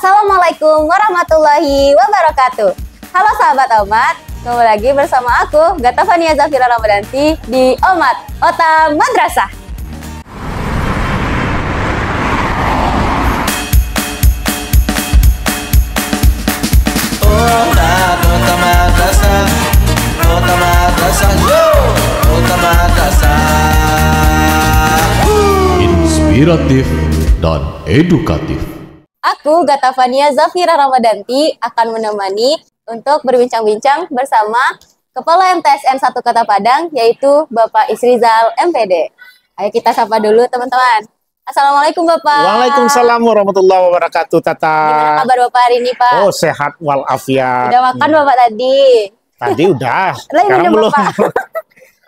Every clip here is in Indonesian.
Assalamualaikum warahmatullahi wabarakatuh. Halo sahabat Omat, kembali lagi bersama aku Gata Fania Zafira Ramadanti di Omat Ota Madrasah. Ota Madrasah, Ota Madrasah, yo, Ota Madrasah. Inspiratif dan edukatif. Aku Gata Fania Zafira Ramadanti akan menemani untuk berbincang-bincang bersama Kepala MTSN 1 Kota Padang, yaitu Bapak Isrizal MPD. Ayo kita sapa dulu teman-teman. Assalamualaikum Bapak. Waalaikumsalam warahmatullahi wabarakatuh, Tata. Gimana kabar Bapak hari ini Pak? Oh, sehat walafiat. Udah makan Bapak tadi? Tadi udah, Lagi sekarang minum, belum. Bapak.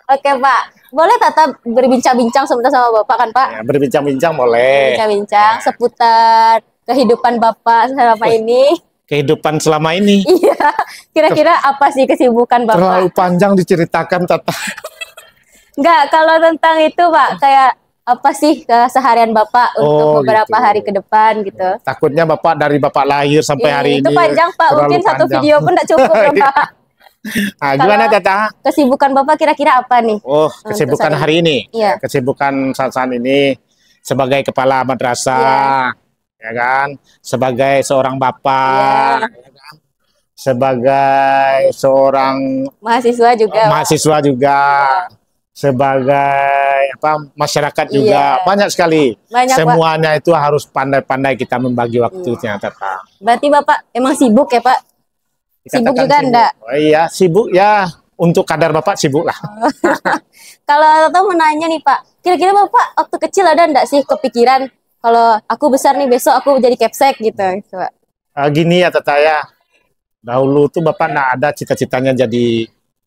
Oke Pak, boleh Tata berbincang-bincang sebentar sama Bapak kan Pak? Ya, berbincang-bincang boleh. Berbincang-bincang seputar kehidupan Bapak selama ini. Kehidupan selama ini Iya, kira-kira apa sih kesibukan terlalu Bapak? panjang diceritakan, Tata. Enggak, kalau tentang itu Pak, kayak apa sih keseharian Bapak untuk Oh, beberapa gitu. hari ke depan gitu? Takutnya Bapak dari Bapak lahir sampai hari Itu ini. panjang Pak, terlalu mungkin satu panjang. video pun tidak cukup ya Pak. Nah, gimana Kalau- Tata? Kesibukan Bapak kira-kira apa nih? Oh, Untuk kesibukan saat hari ini. Iya. Kesibukan saat ini sebagai kepala madrasah, ya kan? Sebagai seorang bapak, ya kan? Sebagai seorang Mahasiswa juga. Pak. mahasiswa juga, sebagai masyarakat juga, Iya. banyak sekali. Banyak, Pak. Semuanya itu harus pandai-pandai kita membagi waktunya, Tata. Berarti Bapak emang sibuk ya Pak? Sibuk Dikatakan juga enggak? Oh iya, sibuk ya. Untuk kadar Bapak sibuk lah. Kalau Tata mau nanya nih Pak, kira-kira Bapak waktu kecil ada enggak sih kepikiran kalau aku besar nih besok aku jadi Kepsek gitu, Pak? Gini ya, Tata ya. Dahulu tuh Bapak nggak ada cita-citanya jadi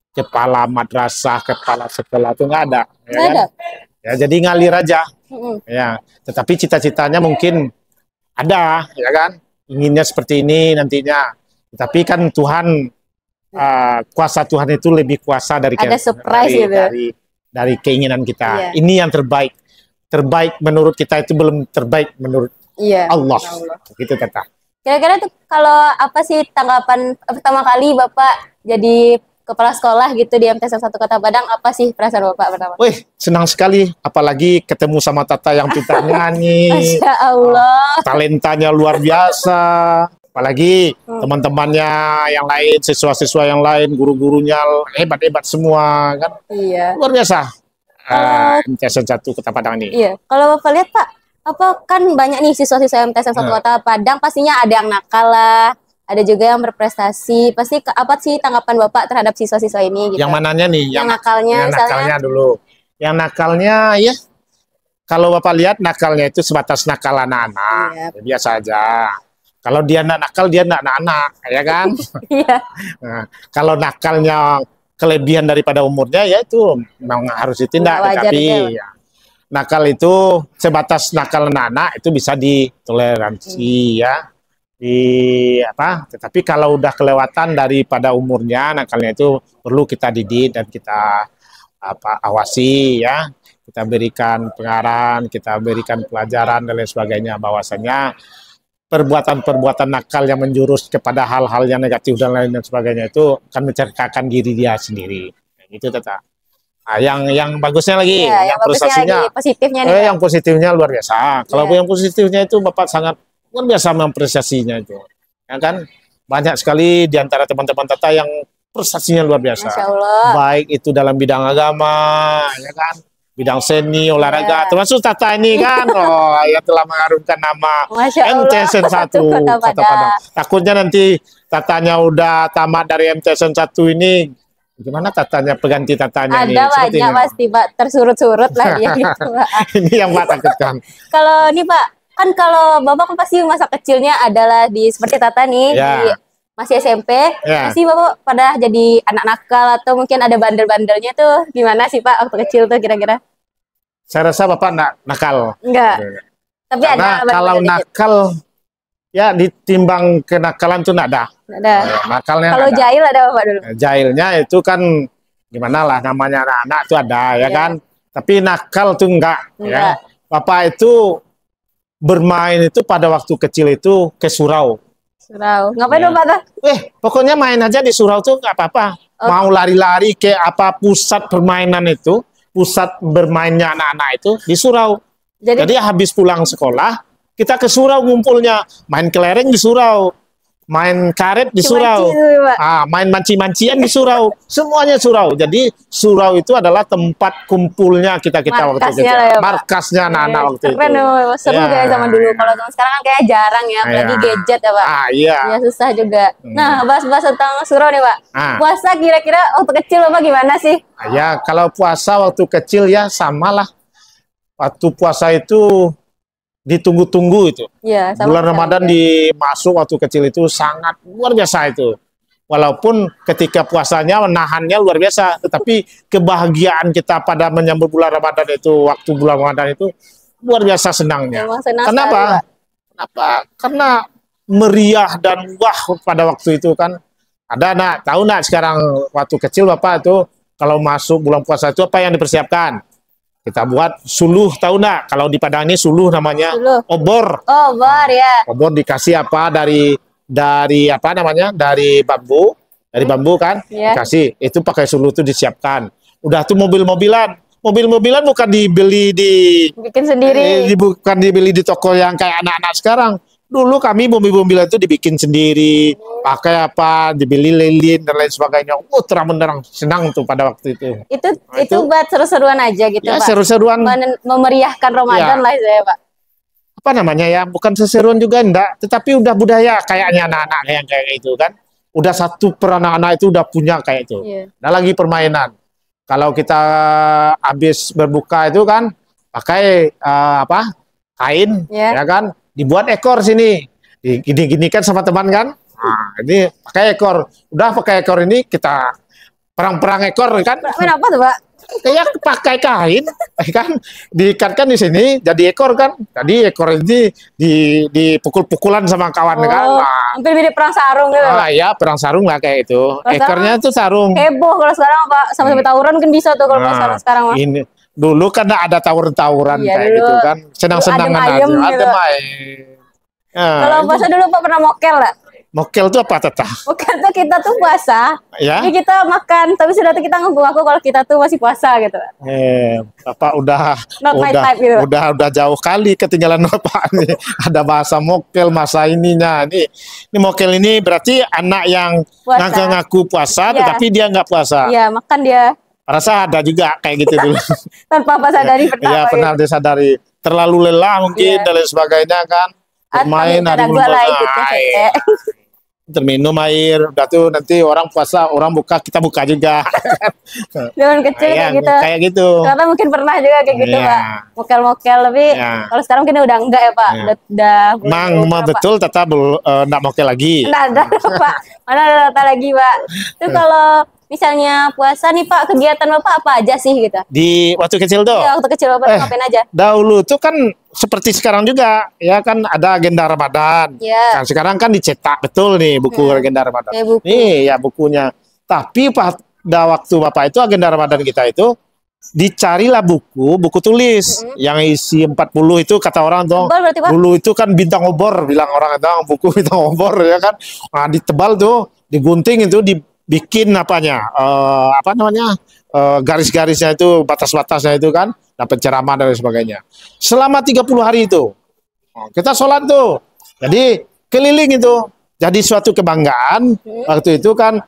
kepala madrasah, kepala sekolah tuh nggak ada. Ya Nggak kan? ada? Ya, jadi ngalir aja. Mm-mm. Ya, tetapi cita-citanya mungkin ada, ya kan? Inginnya seperti ini nantinya. Tapi kan Tuhan, kuasa Tuhan itu lebih kuasa dari Ada surprise gitu. dari keinginan kita. Iya. Ini yang terbaik. Terbaik menurut kita itu belum terbaik menurut Iya. Allah. Allah. Gitu, Tata. Kira-kira tuh kalau apa sih tanggapan pertama kali Bapak jadi kepala sekolah gitu di MTSN 1 Kota Padang, apa sih perasaan Bapak pertama? Wih, senang sekali. Apalagi ketemu sama Tata yang pintar nyanyi. Masya Allah. Talentanya luar biasa. Apalagi teman-temannya yang lain, siswa-siswa yang lain, guru-gurunya hebat-hebat semua, kan? Iya. Luar biasa. Kalau- MTSN 1 Kota Padang ini. Iya. Kalau Bapak lihat Pak, apa kan banyak nih siswa-siswa MTSN 1 Kota Padang, pastinya ada yang nakal lah, ada juga yang berprestasi. Pasti apa sih tanggapan Bapak terhadap siswa-siswa ini gitu? Yang mananya nih? Yang nakalnya yang misalnya? nakalnya dulu. Yang nakalnya ya, kalau Bapak lihat nakalnya itu sebatas nakal anak-anak. Iya. Ya, biasa aja. Kalau dia nak nakal, dia nak anak-anak, ya kan? Iya. Nah, kalau nakalnya kelebihan daripada umurnya, ya itu memang harus ditindak. Nggak wajar Tetapi juga. ya, nakal itu sebatas nakal anak-anak itu bisa ditoleransi ya. Tetapi kalau udah kelewatan daripada umurnya, nakalnya itu perlu kita didik dan kita awasi ya. Kita berikan pengarahan, kita berikan pelajaran dan lain sebagainya, bahwasanya perbuatan-perbuatan nakal yang menjurus kepada hal-hal yang negatif dan lain sebagainya itu akan mencelakakan diri dia sendiri. Itu Tata. Nah, yang bagusnya lagi, Iya, yang bagusnya prestasinya, lagi, positifnya nih. Pak. yang positifnya luar biasa. Kalau Iya. yang positifnya itu Bapak sangat luar biasa memprestasinya itu. Ya kan? Banyak sekali di antara teman-teman Tata yang prestasinya luar biasa. Masya Allah. Baik itu dalam bidang agama, ya kan? Bidang seni, olahraga, Iya. termasuk Tata ini kan, yang telah mengharumkan nama Masya Allah. MTSN 1 Kota Kota Padang. Padang. Takutnya nanti Tatanya udah tamat dari MTSN 1 ini, gimana Tatanya, peganti Tatanya ini? Ada Seperti banyak ini. pasti Pak, tersurut-surut lah dia gitu Pak. Ini yang Pak takutkan. Kalau ini Pak, kan kalau Bapak kan pasti masa kecilnya adalah di seperti Tata nih, Ya. di masih SMP, Ya. pasti Bapak pada jadi anak nakal atau mungkin ada bandel-bandelnya tuh gimana sih Pak waktu kecil tuh kira-kira? Saya rasa Bapak nakal. Enggak, tapi Karena ada kalau bandel-bandel dikit. nakal, ya ditimbang kenakalan tuh nggak ada. Ada. Nakalnya Kalau nggak ada. jahil ada Bapak dulu. Jahilnya itu kan gimana lah, namanya anak-anak itu ada, ya Iya. kan? Tapi nakal tuh enggak. Enggak. Ya. Bapak itu bermain itu pada waktu kecil itu ke surau. Surau. Ngapain dong Pak? Tah? Pokoknya main aja di surau tuh nggak apa-apa. Mau lari-lari ke apa pusat permainan itu, pusat bermainnya anak-anak itu di surau. Jadi habis pulang sekolah, kita ke surau ngumpulnya, main kelereng di surau, main karet di surau, main manci-mancian di surau, semuanya surau. Jadi surau itu adalah tempat kumpulnya kita waktu itu, markasnya anak-anak waktu itu. Keren, seru kayak zaman dulu. Kalau zaman sekarang kan kayak jarang ya, apalagi gadget ya Pak. Iya. Ya susah juga. Nah, bahas-bahas tentang surau nih Pak. Puasa kira-kira waktu kecil Bapak gimana sih? Ya, kalau puasa waktu kecil ya samalah. Waktu puasa itu ditunggu-tunggu itu. Ya, bulan Ramadan dimasuk waktu kecil itu sangat luar biasa itu. Walaupun ketika puasanya menahannya luar biasa, tetapi kebahagiaan kita pada menyambut bulan Ramadan itu, waktu bulan Ramadan itu luar biasa senangnya. Kenapa? Karena meriah dan wah pada waktu itu kan. Ada tahu sekarang waktu kecil Bapak itu kalau masuk bulan puasa itu apa yang dipersiapkan? Kita buat suluh, tahu nggak? Kalau di Padang ini suluh namanya obor. Obor ya. Obor dikasih apa dari apa namanya? Dari bambu kan? Dikasih. Itu pakai suluh itu disiapkan. Udah tuh mobil-mobilan. Mobil-mobilan bukan dibeli bikin sendiri. Bukan dibeli di toko yang kayak anak-anak sekarang. Dulu kami mobil-mobilan itu dibikin sendiri, pakai apa, dibeli lilin dan lain sebagainya. Terang-benderang, senang tuh pada waktu itu. Itu buat seru-seruan aja gitu ya, Pak. Seru-seruan. Memeriahkan Ramadan lah saya Pak. Apa namanya ya? Bukan seseruan juga enggak, tetapi udah budaya kayaknya anak-anak yang kayak itu kan. Udah satu per anak-anak itu udah punya kayak itu. Nah lagi permainan. Kalau kita habis berbuka itu kan pakai kain, ya kan? Dibuat ekor sini, gini kan sama teman kan, ini pakai ekor, udah pakai ekor ini kita perang ekor kan? Kenapa tuh Pak? Kayak pakai kain, kan diikatkan di sini jadi ekor kan, jadi ekor ini dipukul-pukulan sama kawan kan? Hampir mirip perang sarung gitu. Ya perang sarung lah kayak itu, ekornya itu sarung. Heboh kalau sekarang Pak, sampai tawuran kan bisa tuh kalau sarung sekarang Mas. Ini. Dulu kan ada tawuran-tawuran kayak gitu kan, senang-senangan aja. Gitu. Kalau puasa dulu Pak pernah mokel lah. Mokel itu apa Tata? Mokel tuh kita tuh puasa, jadi kita makan, tapi sudah kita ngaku-ngaku kalau kita tuh masih puasa gitu. Bapak udah jauh kali ketinggalan Bapak nih. Ada bahasa mokel, masa ininya. Ini mokel ini berarti anak yang ngaku puasa, tetapi dia nggak puasa. Iya, makan dia. Rasa ada juga kayak gitu dulu. Tanpa apa sadari pernah. Iya, pernah disadari. Terlalu lelah mungkin dan lain sebagainya kan. Bermain terminum air, udah tuh nanti orang puasa, orang buka, kita buka juga. Zaman kecil kayak gitu. Karena mungkin pernah juga kayak gitu Pak. Mokel-mokel, tapi kalau sekarang mungkin udah enggak ya Pak. Udah betul tetap enggak mokel lagi. Enggak ada Pak. Mana ada lagi Pak. Itu kalau misalnya puasa nih Pak, kegiatan Bapak apa aja sih gitu? Di waktu kecil tuh? Iya, waktu kecil Bapak ngapain aja? Dahulu tuh kan seperti sekarang juga, ya kan ada agenda Ramadan. Nah, sekarang kan dicetak betul nih buku agenda Ramadan. Nih ya bukunya. Tapi pada waktu Bapak itu agenda Ramadan kita itu dicarilah buku tulis yang isi 40 itu kata orang tuh. Dulu itu kan bintang obor bilang orang itu buku bintang obor ya kan. Nah, ditebal tuh, digunting itu dibikin garis-garisnya itu, batas-batasnya itu kan, dan penceramah dan sebagainya. Selama 30 hari itu kita sholat tuh, jadi keliling itu, jadi suatu kebanggaan. Waktu itu kan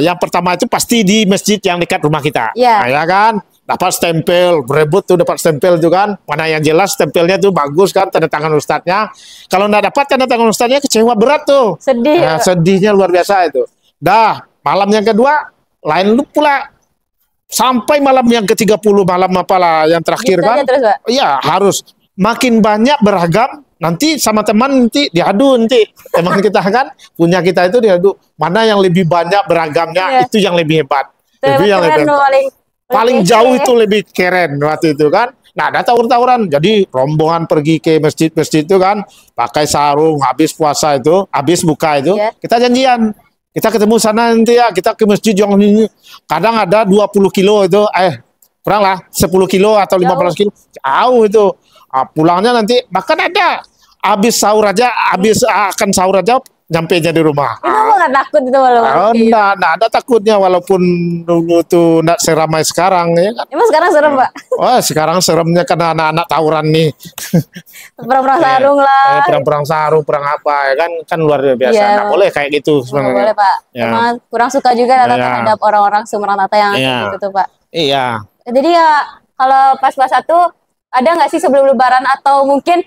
yang pertama itu pasti di masjid yang dekat rumah kita, ya kan, dapat stempel, berebut tuh dapat stempel itu kan, mana yang jelas stempelnya tuh bagus kan, tanda tangan ustadznya. Kalau nggak dapat tanda tangan ustadznya kecewa berat tuh, sedihnya luar biasa itu. Malam yang kedua lain pula, sampai malam yang ke-30, malam apalah yang terakhir kan. Iya, harus makin banyak beragam, nanti sama teman nanti diadu, nanti teman kita kan punya kita itu diadu, mana yang lebih banyak beragamnya itu yang lebih hebat. Paling jauh itu lebih keren waktu itu kan. Nah, ada tawur-tawuran, jadi rombongan pergi ke masjid-masjid itu kan, pakai sarung, habis puasa itu, habis buka itu, kita janjian. Kita ketemu sana nanti ya, kita ke masjid yang ini. Kadang ada 20 kilo itu, kurang lah 10 kilo atau 15 kilo, jauh itu. Pulangnya nanti bahkan ada habis akan sahur aja nyampe di rumah. Kenapa nggak takut itu malam? Enggak ada takutnya walaupun dulu tuh enggak seramai sekarang ya kan. Emang sekarang serem Pak? Wah sekarang seremnya karena anak-anak tawuran nih. Perang-perang sarung lah. Perang-perang sarung, perang apa ya kan luar biasa. Iya. Nggak boleh kayak gitu Nggak sebenarnya. boleh Pak. Ya. Emang kurang suka juga Tata Iya. terhadap orang-orang Sumerang Tata yang Iya. gitu tuh Pak. Iya. Jadi ya kalau pas puasa tuh ada nggak sih sebelum Lebaran atau mungkin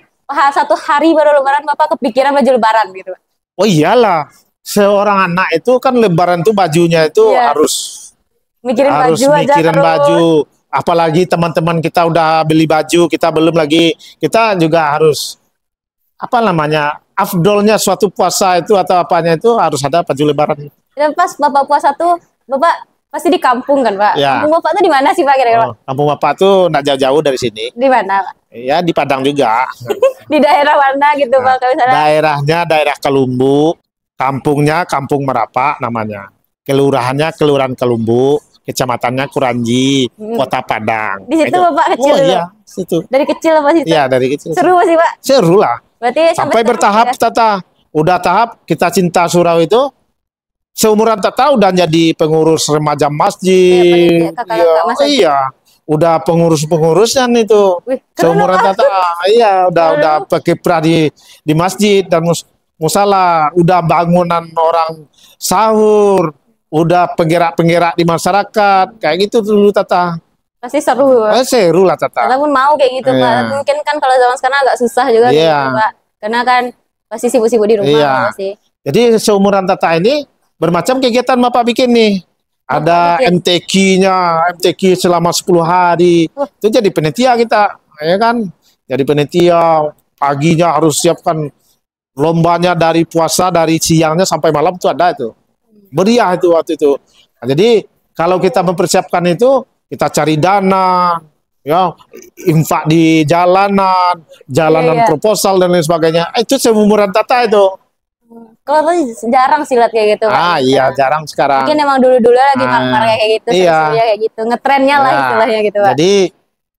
satu hari baru Lebaran Bapak kepikiran baju Lebaran gitu Pak? Oh iyalah, seorang anak itu kan Lebaran tuh bajunya itu Iya. harus Mikirin baju aja mikirin terus. baju. Apalagi teman-teman kita udah beli baju, kita belum lagi. Kita juga harus apa namanya? Afdolnya suatu puasa itu atau apanya itu harus ada baju Lebaran. Dan pas Bapak puasa tuh Bapak pasti di kampung kan Pak? Ya. Kampung Bapak tuh di mana sih Pak kira-kira? Oh, kampung Bapak tuh nggak jauh-jauh dari sini. Di mana Pak? Ya di Padang juga. Di daerah mana gitu Pak? Kalau misalnya Daerahnya daerah Kelumbu, kampungnya Kampung Merapak namanya. Kelurahannya Kelurahan Kelumbu, kecamatannya Kuranji, Kota Padang. di situ Itu. Bapak kecil Oh dulu. iya, situ. Dari kecil apa situ? Iya, dari kecil. Seru sih Pak. Seru lah. Berarti Sampai sekarang bertahap ya? Tata. Udah tahap kita cinta surau itu seumuran Tata udah jadi pengurus remaja masjid. Iya, kakak-kakak masjid. Iya. Udah pengurus-pengurusnya itu. Wih, keren Seumuran Pak. Tata. Iya, udah berkiprah di masjid dan musala, udah bangunan orang sahur, udah penggerak-penggerak di masyarakat. Kayak gitu dulu Tata. Pasti seru. Seru lah Tata. Tata pun mau kayak gitu Pak. Iya. Tapi mungkin kan kalau zaman sekarang agak susah juga kayak Iya. gitu Pak. Karena kan pasti sibuk-sibuk di rumah Iya. pasti. Jadi seumuran Tata ini bermacam kegiatan Bapak bikin nih. Ada bikin. MTQ selama 10 hari. Itu jadi penitia kita, ya kan? Jadi penitia, paginya harus siapkan lombanya dari puasa, dari siangnya sampai malam itu ada itu. Meriah itu waktu itu. Nah, jadi kalau kita mempersiapkan itu, kita cari dana, ya, infak di jalanan, Iya. proposal dan lain sebagainya. Itu seumuran Tata itu. Kalau tadi jarang sih lihat kayak gitu Pak. Iya, jarang sekarang. Mungkin emang dulu-dulu lagi Ah, marak kayak gitu, iya. seru-serunya kayak gitu. Ngetrennya lah Ya, istilahnya gitu Pak. Jadi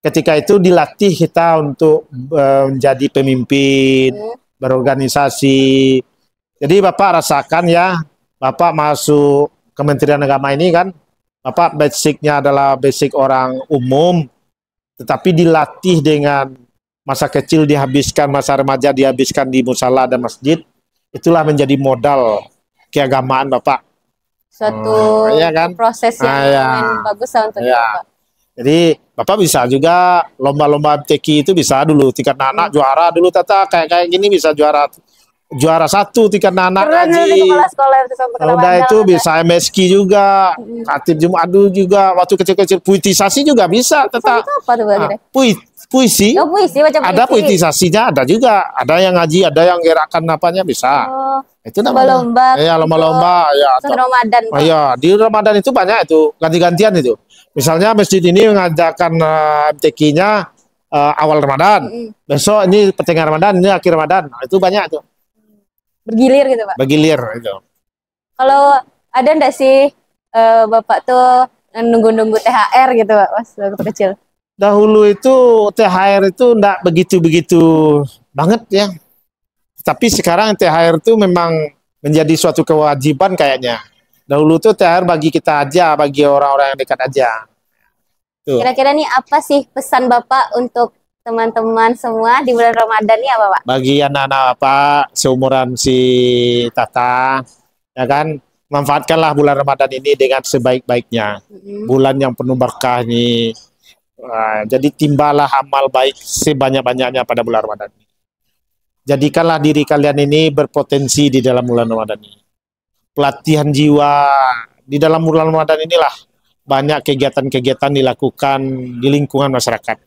ketika itu dilatih kita untuk menjadi pemimpin, berorganisasi. Jadi Bapak rasakan ya, Bapak masuk Kementerian Agama ini kan, Bapak basicnya adalah basic orang umum, tetapi dilatih dengan masa kecil dihabiskan, masa remaja dihabiskan di musala dan masjid. Itulah menjadi modal keagamaan Bapak. Suatu iya kan? proses yang Iya. lumayan bagus lah untuk Iya. Bapak. Jadi Bapak bisa juga lomba-lomba MTQ itu bisa dulu tingkat anak juara dulu Tata kayak gini bisa juara 1 tingkat anak Keren nih ngaji. kepala sekolah itu sampai kena Udah bandel, itu Pak. bisa MSQ juga, Khatib Jumadu juga, waktu kecil-kecil puitisasi juga bisa Tata. Itu apa tuh Pak? Nah, kira? puisi Oh puisi, baca puisi. ada puitisasinya ada juga, ada yang ngaji, ada yang gerakan apanya bisa. Oh, Itu namanya. lomba-lomba. Iya, lomba-lomba ya. Untuk Ramadan Oh Pak. iya, di Ramadan itu banyak itu, ganti-gantian itu. Misalnya masjid ini mengadakan MTQ-nya awal Ramadan. Besok ini pertengahan Ramadan, ini akhir Ramadan. Nah, itu banyak tuh, Bergilir gitu Pak. bergilir itu. Kalau ada ndak sih Bapak tuh nunggu-nunggu THR gitu Pak pas waktu kecil? Dahulu itu THR itu enggak begitu-begitu banget ya. Tapi sekarang THR itu memang menjadi suatu kewajiban kayaknya. Dahulu tuh THR bagi kita aja, bagi orang-orang yang dekat aja. Tuh. Kira-kira nih apa sih pesan Bapak untuk teman-teman semua di bulan Ramadan nih apa Pak? Bagi anak-anak Bapak seumuran si Tata, ya kan, manfaatkanlah bulan Ramadan ini dengan sebaik-baiknya. Bulan yang penuh berkah ini. Wah, jadi timbalah amal baik sebanyak-banyaknya pada bulan Ramadan ini. Jadikanlah diri kalian ini berpotensi di dalam bulan Ramadan ini. Pelatihan jiwa di dalam bulan Ramadan inilah banyak kegiatan-kegiatan dilakukan di lingkungan masyarakat.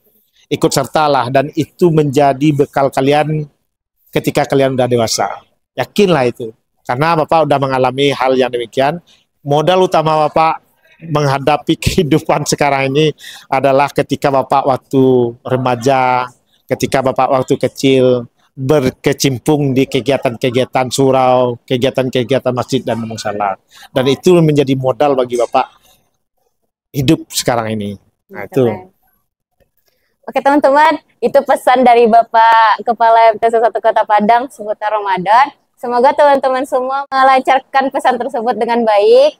Ikut sertalah dan itu menjadi bekal kalian ketika kalian udah dewasa. Yakinlah itu. Karena Bapak udah mengalami hal yang demikian. Modal utama Bapak menghadapi kehidupan sekarang ini adalah ketika Bapak waktu remaja, ketika Bapak waktu kecil berkecimpung di kegiatan-kegiatan surau, kegiatan-kegiatan masjid dan musala. Dan itu menjadi modal bagi Bapak hidup sekarang ini. Nah, itu. Keren. Oke teman-teman, itu pesan dari Bapak Kepala MTS 1 Kota Padang seputar Ramadan. Semoga teman-teman semua melancarkan pesan tersebut dengan baik.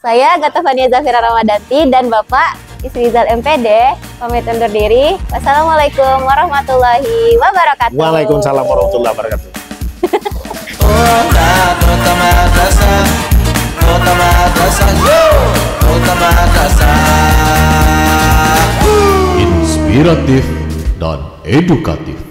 Saya Gata Fania Zafira Ramadanti dan Bapak Isrizal MPD pamit undur diri. Wassalamualaikum warahmatullahi wabarakatuh. Waalaikumsalam warahmatullahi wabarakatuh. Kota Madrasah, Kota Madrasah, yo, Kota Madrasah. Inspiratif dan edukatif.